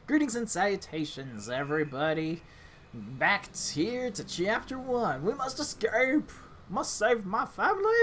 Greetings and salutations, everybody. Back here to Chapter 1. We must escape. Must save my family.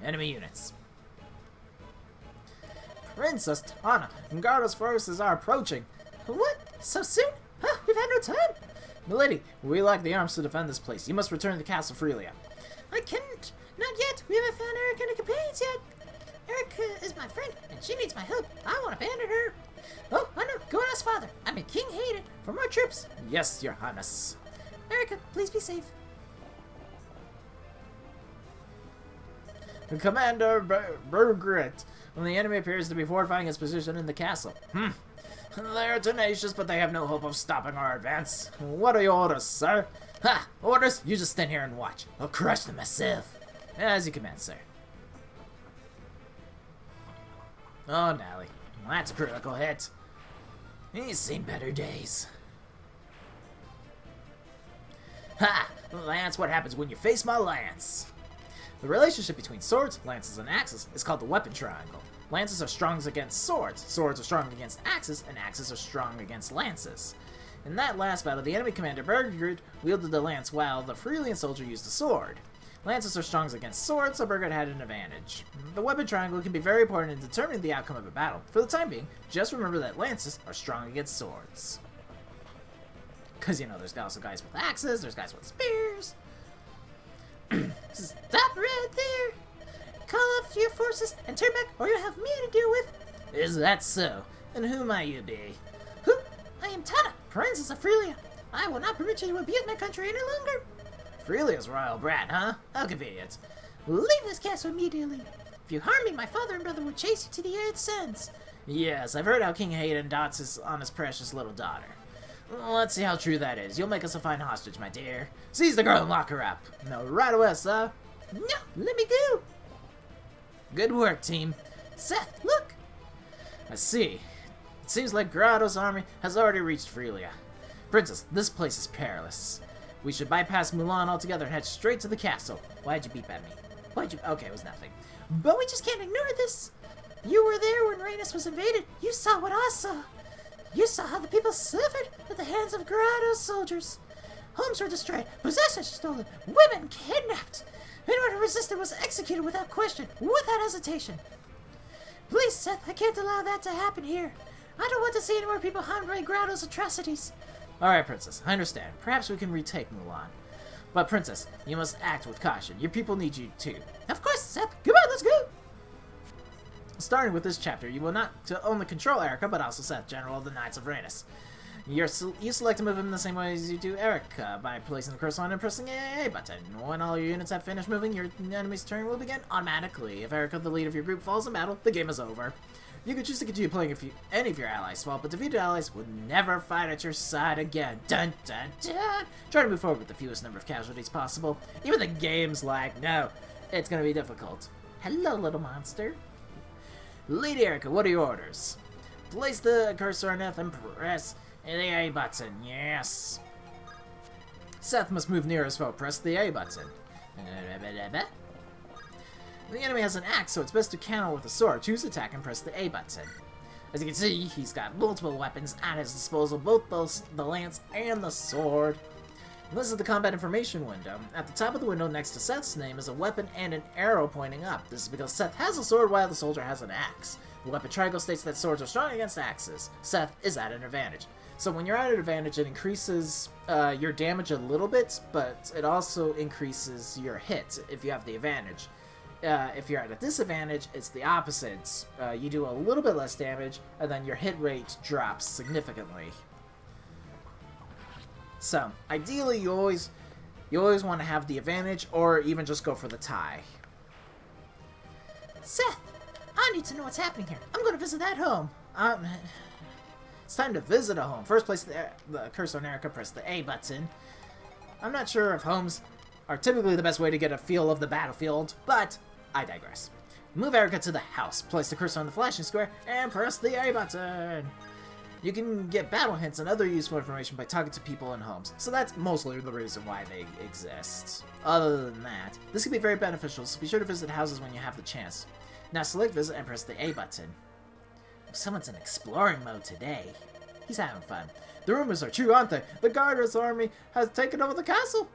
Enemy units. Princess Tana and Garda's forces are approaching. What? So soon? We've had no time. Milady, we lack the arms to defend this place. You must return to the castle Freelia. I can't. Not yet. We haven't found Erica and her companions yet. Erica is my friend, and she needs my help. I won't abandon her. Oh, I know. Go and ask Father. I mean King Hayden for more troops. Yes, Your Highness. Erica, please be safe. Commander Bergrit. When the enemy appears to be fortifying his position in the castle. They're tenacious, but they have no hope of stopping our advance. What are your orders, sir? Orders? You just stand here and watch. I'll crush them myself. As you command, sir. Oh, Nally. That's a critical hit. He's seen better days. That's what happens when you face my lance. The relationship between swords, lances, and axes is called the weapon triangle. Lances are strong against swords, swords are strong against axes, and axes are strong against lances. In that last battle, the enemy commander Bergrid wielded the lance while the Freelian soldier used the sword. Lances are strong against swords, so Bergrid had an advantage. The weapon triangle can be very important in determining the outcome of a battle. For the time being, just remember that lances are strong against swords. Because, you know, there's also guys with axes, there's guys with spears. Stop right there! Call off your forces and turn back, or you'll have me to deal with. Is that so? And who might you be? Who? I am Tana, Princess of Freelia. I will not permit you to abuse my country any longer. Freelia's royal brat, huh? How convenient. Leave this castle immediately. If you harm me, my father and brother will chase you to the earth's ends. Yes, I've heard how King Hayden dotes on his precious little daughter. Let's see how true that is. You'll make us a fine hostage, my dear. Seize the girl and lock her up. No, right away, sir. No, let me go. Good work, team. Seth, look. I see. It seems like Grado's army has already reached Freelia. Princess, this place is perilous. We should bypass Mulan altogether and head straight to the castle. Why'd you beep at me? Why'd you? Okay, it was nothing. But we just can't ignore this. You were there when Rhaenys was invaded. You saw what I saw. You saw how the people suffered at the hands of Grado's soldiers. Homes were destroyed, possessions stolen, women kidnapped. Anyone who resisted was executed without question, without hesitation. Please, Seth, I can't allow that to happen here. I don't want to see any more people harmed by Grado's atrocities. Alright, Princess, I understand. Perhaps we can retake Mulan. But, Princess, you must act with caution. Your people need you, too. Of course, Seth. Come on, let's go! Starting with this chapter, you will not only control Erica, but also Seth, General of the Knights of Rhaenys. You select to move him in the same way as you do Erica, by placing the cursor on and pressing the A button. When all your units have finished moving, your enemy's turn will begin automatically. If Erica, the lead of your group, falls in battle, the game is over. You can choose to continue playing if any of your allies fall, but defeated allies would never fight at your side again. Dun dun dun! Try to move forward with the fewest number of casualties possible. Even the game's like, no, it's gonna be difficult. Hello, little monster. Lady Erica, what are your orders? Place the cursor on F and press the A button. Yes. Seth must move near his foe. Press the A button. The enemy has an axe, so it's best to counter with a sword. Choose attack and press the A button. As you can see, he's got multiple weapons at his disposal, both the lance and the sword. This is the combat information window. At the top of the window next to Seth's name is a weapon and an arrow pointing up. This is because Seth has a sword while the soldier has an axe. The weapon triangle states that swords are strong against axes. Seth is at an advantage. So when you're at an advantage, it increases your damage a little bit, but it also increases your hit if you have the advantage. If you're at a disadvantage, it's the opposite. You do a little bit less damage, and then your hit rate drops significantly. So, ideally, you always want to have the advantage, or even just go for the tie. Seth, I need to know what's happening here. I'm going to visit that home. It's time to visit a home. First, place the cursor on Erica, press the A button. I'm not sure if homes are typically the best way to get a feel of the battlefield, but I digress. Move Erica to the house. Place the cursor on the flashing square, and press the A button. You can get battle hints and other useful information by talking to people in homes, so that's mostly the reason why they exist. Other than that, this can be very beneficial, so be sure to visit houses when you have the chance. Now select visit and press the A button. Someone's in exploring mode today. He's having fun. The rumors are true, aren't they? The Garter's army has taken over the castle.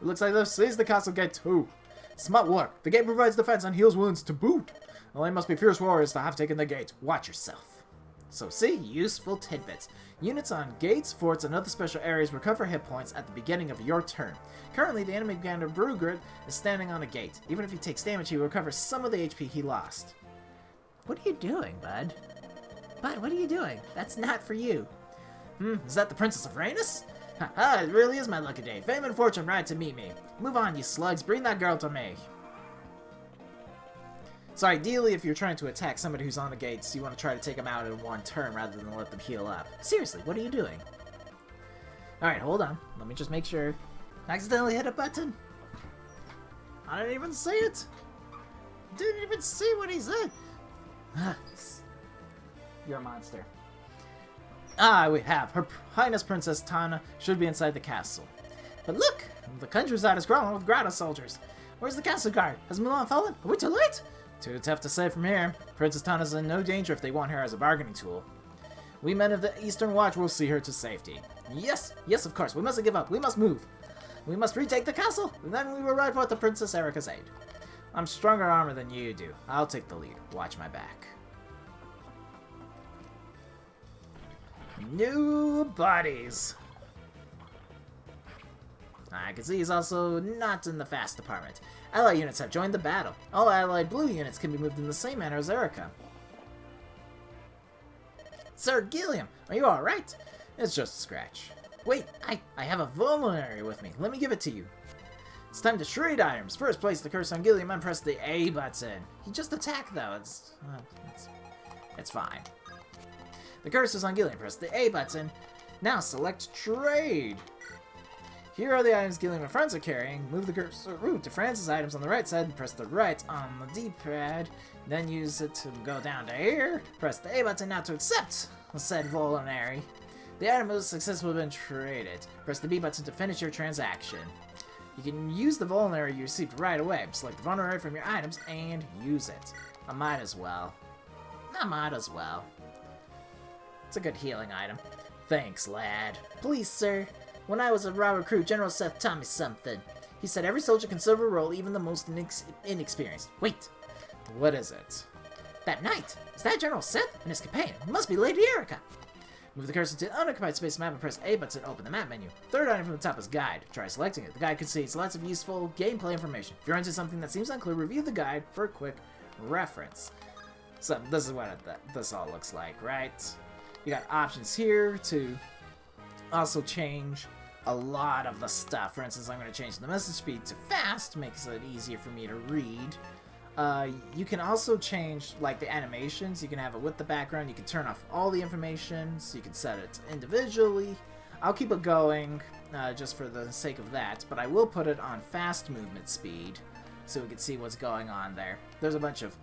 It looks like they've seized the castle gate too. Smart work. The gate provides defense and heals wounds to boot. Well, they must be fierce warriors to have taken the gate. Watch yourself. So see, useful tidbits. Units on gates, forts, and other special areas recover hit points at the beginning of your turn. Currently, the enemy commander Brugrid is standing on a gate. Even if he takes damage, he recovers some of the HP he lost. What are you doing, bud? Bud, what are you doing? That's not for you. Is that the Princess of Rhaenys? Haha, it really is my lucky day. Fame and fortune ride to meet me. Move on, you slugs. Bring that girl to me. So ideally, if you're trying to attack somebody who's on the gates, you want to try to take them out in one turn rather than let them heal up. Seriously, what are you doing? Alright, hold on. Let me just make sure. Accidentally hit a button. I didn't even see it. Didn't even see what he said. You're a monster. We have. Her Highness Princess Tana should be inside the castle. But look! The countryside is crawling with Grotto soldiers. Where's the castle guard? Has Milan fallen? Are we too late? Too tough to say from here. Princess Tana's in no danger if they want her as a bargaining tool. We men of the Eastern Watch will see her to safety. Yes, yes, of course. We mustn't give up. We must move. We must retake the castle, and then we will ride for the Princess Erica's aid. I'm stronger armor than you do. I'll take the lead. Watch my back. New bodies. I can see he's also not in the fast department. Allied units have joined the battle. All allied blue units can be moved in the same manner as Erica. Sir Gilliam, are you alright? It's just a scratch. Wait, I have a vulnerary with me. Let me give it to you. It's time to trade items. First, place the curse on Gilliam and press the A button. He just attacked though. It's fine. The curse is on Gilliam. Press the A button. Now select trade. Here are the items Gilliam and friends are carrying. Move the cursor route to Francis' items on the right side and press the right on the D-pad. Then use it to go down to here. Press the A button now to accept said vulnerary. The item has successfully been traded. Press the B button to finish your transaction. You can use the vulnerary you received right away. Select the vulnerary from your items and use it. I might as well. It's a good healing item. Thanks, lad. Please, sir. When I was a raw recruit, General Seth taught me something. He said every soldier can serve a role, even the most inexperienced. Wait, what is it? That knight! Is that General Seth and his companion? It must be Lady Erica. Move the cursor to the unoccupied space map and press A button to open the map menu. Third item from the top is Guide. Try selecting it. The guide contains lots of useful gameplay information. If you're into something that seems unclear, review the guide for a quick reference. So this is what this all looks like, right? You got options here to also change a lot of the stuff. For instance, I'm going to change the message speed to fast, makes it easier for me to read. You can also change like the animations. You can have it with the background. You can turn off all the information, so you can set it individually. I'll keep it going just for the sake of that, but I will put it on fast movement speed so we can see what's going on there. There's a bunch of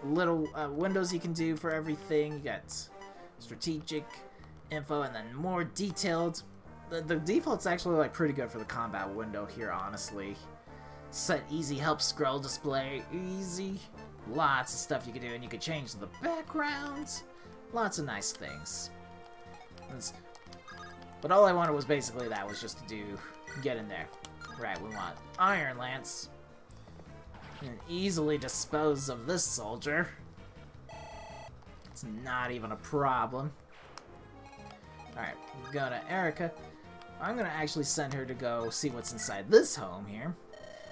little windows you can do for everything. You got strategic info and then more detailed. The default's actually like pretty good for the combat window here, honestly. Set easy help scroll display easy. Lots of stuff you can do, and you can change the backgrounds. Lots of nice things. But all I wanted was basically that, was just to get in there. Right, we want Iron Lance. And easily dispose of this soldier. It's not even a problem. Alright, go to Erica. I'm gonna actually send her to go see what's inside this home here.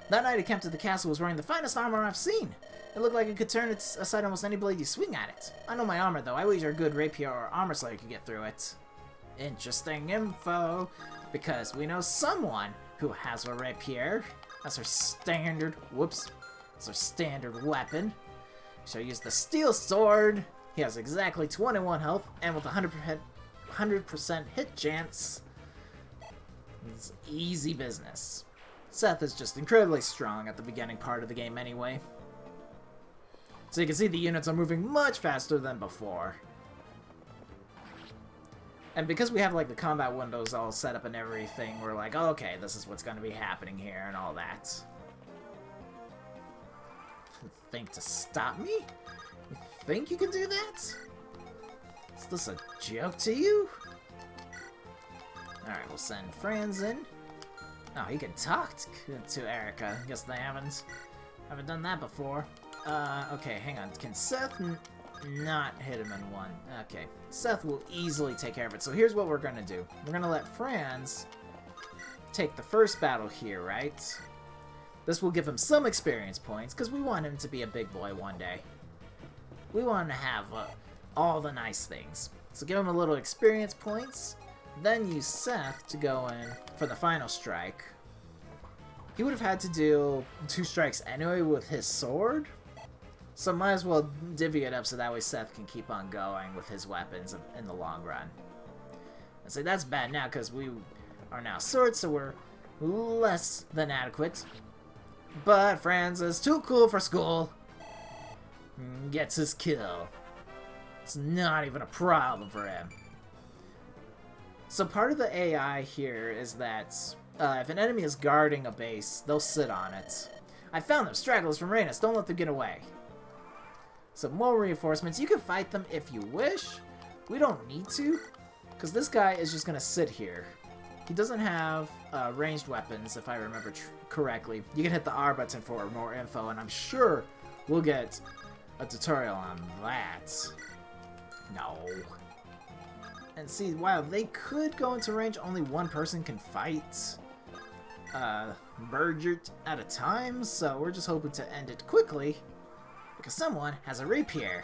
That night I camped at the castle was wearing the finest armor I've seen. It looked like it could turn aside almost any blade you swing at it. I know my armor though, I wager a good rapier or armor slayer could get through it. Interesting info, because we know someone who has a rapier. That's her standard, that's her standard weapon. She'll use the steel sword. He has exactly 21 health, and with 100% hit chance, it's easy business. Seth is just incredibly strong at the beginning part of the game anyway. So you can see the units are moving much faster than before. And because we have like the combat windows all set up and everything, we're like, oh, okay, this is what's going to be happening here and all that. You think to stop me? You think you can do that? Is this a joke to you? Alright, we'll send Franz in. Oh, he can talk to Erica. Guess they haven't done that before. Okay, hang on. Can Seth not hit him in one? Okay, Seth will easily take care of it. So here's what we're gonna do. We're gonna let Franz take the first battle here, right? This will give him some experience points, because we want him to be a big boy one day. We want him to have all the nice things. So give him a little experience points, then use Seth to go in for the final strike. He would have had to do 2 strikes anyway with his sword, so might as well divvy it up so that way Seth can keep on going with his weapons in the long run. I say that's bad now because we are now swords, so we're less than adequate. But Franz is too cool for school. Gets his kill. It's not even a problem for him. So part of the AI here is that if an enemy is guarding a base, they'll sit on it. I found them, stragglers from Rhaenys. Don't let them get away. So more reinforcements. You can fight them if you wish. We don't need to, because this guy is just going to sit here. He doesn't have ranged weapons, if I remember correctly. You can hit the R button for more info, and I'm sure we'll get a tutorial on that. No. And see, wow, they could go into range. Only one person can fight Bergert at a time, so we're just hoping to end it quickly because someone has a rapier.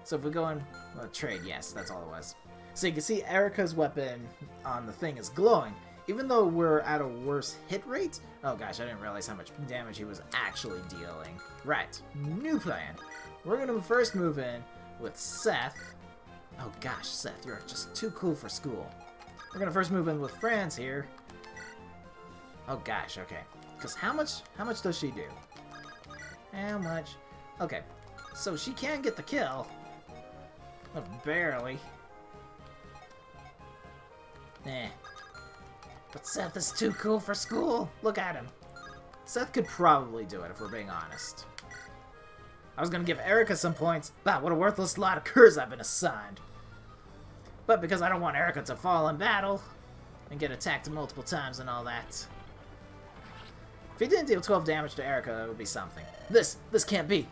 So if we go in, well, trade, yes, that's all it was. So you can see Erica's weapon on the thing is glowing. Even though we're at a worse hit rate, oh gosh, I didn't realize how much damage he was actually dealing. Right, new plan. We're gonna first move in with Seth. Oh gosh, Seth, you're just too cool for school. We're gonna first move in with Franz here. Oh gosh, okay. Because how much does she do? How much? Okay, so she can get the kill. But barely. But Seth is too cool for school. Look at him. Seth could probably do it if we're being honest. I was gonna give Erica some points. Wow, what a worthless lot of curs I've been assigned. But because I don't want Erica to fall in battle and get attacked multiple times and all that. If he didn't deal 12 damage to Erica, it would be something. This can't be.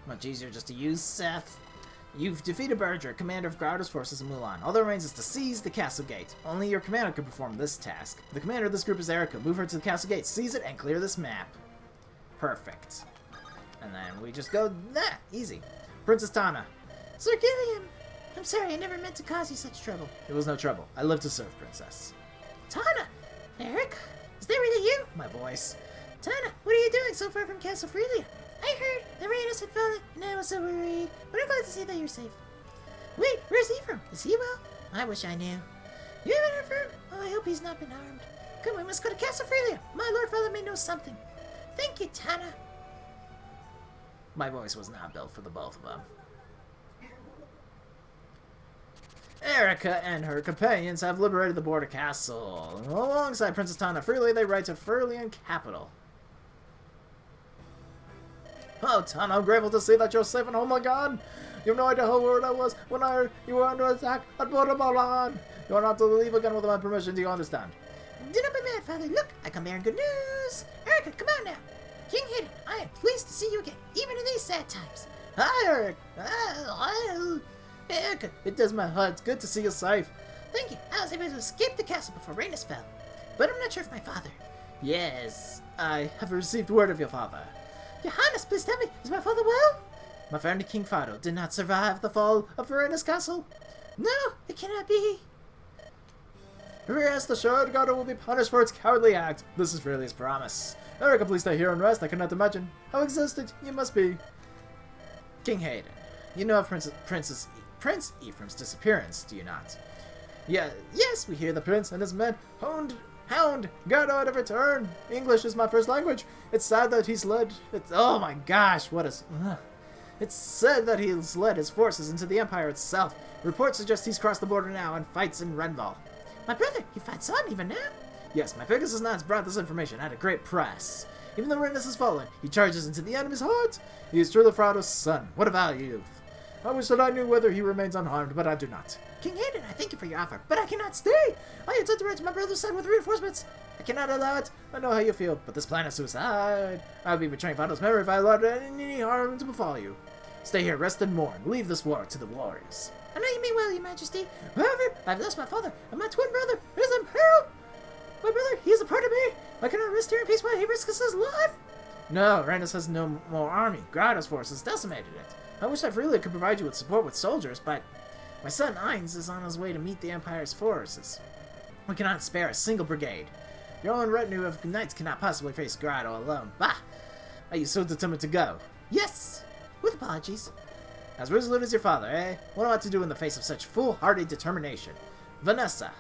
Much easier just to use Seth. You've defeated Berger, commander of Growder's forces in Mulan. All that remains is to seize the castle gate. Only your commander can perform this task. The commander of this group is Erica. Move her to the castle gate, seize it, and clear this map. Perfect. And then we just go, easy. Princess Tana. Sir Gilliam, I'm sorry, I never meant to cause you such trouble. It was no trouble. I live to serve, princess. Tana! Eric? Is that really you? My voice. Tana, what are you doing so far from Castle Freelia? I heard the Rhaenys had fallen, and I was so worried, but I'm glad to see that you're safe. Wait, where's Ephraim? Is he well? I wish I knew. You haven't heard from him? Oh, I hope he's not been harmed. Come, we must go to Castle Freelia. My lord father may know something. Thank you, Tana. My voice was not built for the both of them. Erica and her companions have liberated the border castle. Alongside Princess Tana freely, they ride to Ferlian capital. Oh, Tana, I'm grateful to see that you're safe and oh my god! You have no idea how worried I was when I heard you were under attack at Border Milan. You are not to leave again without my permission, do you understand? Do not be mad, father. Look, I come bearing good news. Erica, come on now. King Hayden, I am pleased to see you again, even in these sad times. Hi, Eric. Erica, it does my heart good to see you safe. Thank you. I was able to escape the castle before Rhaenys fell. But I'm not sure if my father. Yes, I have received word of your father. Your Highness, please tell me, is my father well? My friend King Fido did not survive the fall of Rhaenys Castle. No, it cannot be. Rest assured, Gardo will be punished for its cowardly act. This is Freelia's promise. Erica, please stay here and rest. I cannot imagine how exhausted you must be. King Hayden, you know of Prince Ephraim's disappearance, do you not? Yeah, yes, we hear the prince and his men hound Gardo out of return. English is my first language. It's sad that he's led. Oh my gosh, what is? It's said that he's led his forces into the Empire itself. Reports suggest he's crossed the border now and fights in Renval. My brother, he fights on even now? Yes, my Pegasus Knights brought this information at a great price. Even though Randus has fallen, he charges into the enemy's heart. He is truly Frado's son. What a valiant youth. I wish that I knew whether he remains unharmed, but I do not. King Hayden, I thank you for your offer, but I cannot stay. I intend to reach my brother's side with reinforcements. I cannot allow it. I know how you feel, but this plan is suicide. I would be betraying Frado's memory if I allowed any harm to befall you. Stay here, rest and mourn. Leave this war to the warriors. I know you mean well, your majesty. However, I've lost my father, and my twin brother is in peril. My brother, he is a part of me. I cannot rest here in peace while he risks his life. No, Randus has no more army. Grado's force has decimated it. I wish I freely could provide you with support with soldiers, but my son Ainz is on his way to meet the Empire's forces. We cannot spare a single brigade. Your own retinue of knights cannot possibly face Grado alone. Bah! Are you so determined to go? Yes, with apologies. As resolute as your father, eh? What am I to do in the face of such foolhardy determination? Vanessa.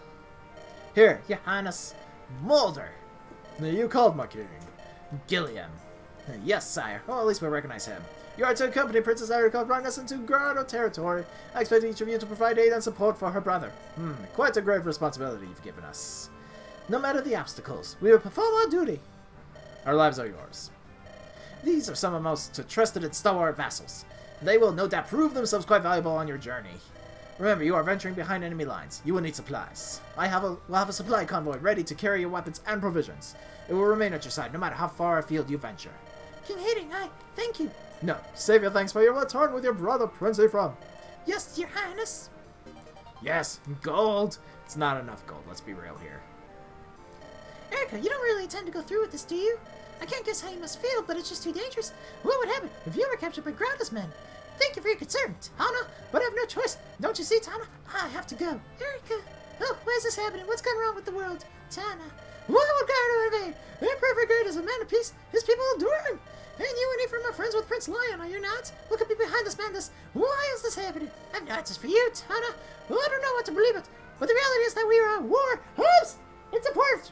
Here, your highness. Mulder. You called my king. Gilliam. Yes, sire. Well, at least we recognize him. You are to accompany Princess Erica of Ragnas into Grado territory. I expect each of you to provide aid and support for her brother. Quite a grave responsibility you've given us. No matter the obstacles, we will perform our duty. Our lives are yours. These are some of the most trusted and stalwart vassals. They will no doubt prove themselves quite valuable on your journey. Remember, you are venturing behind enemy lines. You will need supplies. We'll have a supply convoy ready to carry your weapons and provisions. It will remain at your side no matter how far afield you venture. King Hayden, I thank you. No, save your thanks for your return with your brother, Prince Ephraim. Yes, your highness. Yes, gold. It's not enough gold, let's be real here. Erica, you don't really intend to go through with this, do you? I can't guess how you must feel, but it's just too dangerous. What would happen if you were captured by Grado's men? Thank you for your concern, Tana, but I have no choice. Don't you see, Tana? I have to go. Erica! Oh, why is this happening? What's gone wrong with the world? Tana. Why would Grado invade? Emperor Grade is a man of peace. His people adore him. And you and Ephraim are friends with Prince Lion, are you not? What could be behind this madness? Why is this happening? I have no answers for you, Tana. Well, I don't know what to believe it, but the reality is that we are at war. Oops! It's important.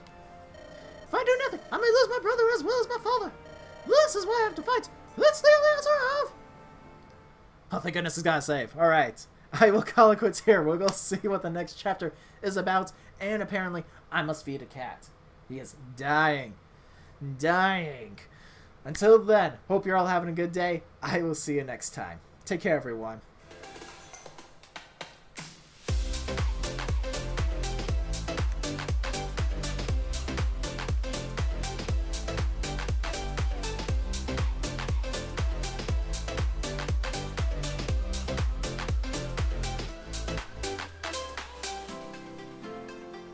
If I do nothing, I may lose my brother as well as my father. This is why I have to fight. That's the only answer I have. Oh, thank goodness it's got a save. Alright. I will call it quits here. We'll go see what the next chapter is about. And apparently, I must feed a cat. He is dying. Dying. Until then, hope you're all having a good day. I will see you next time. Take care, everyone.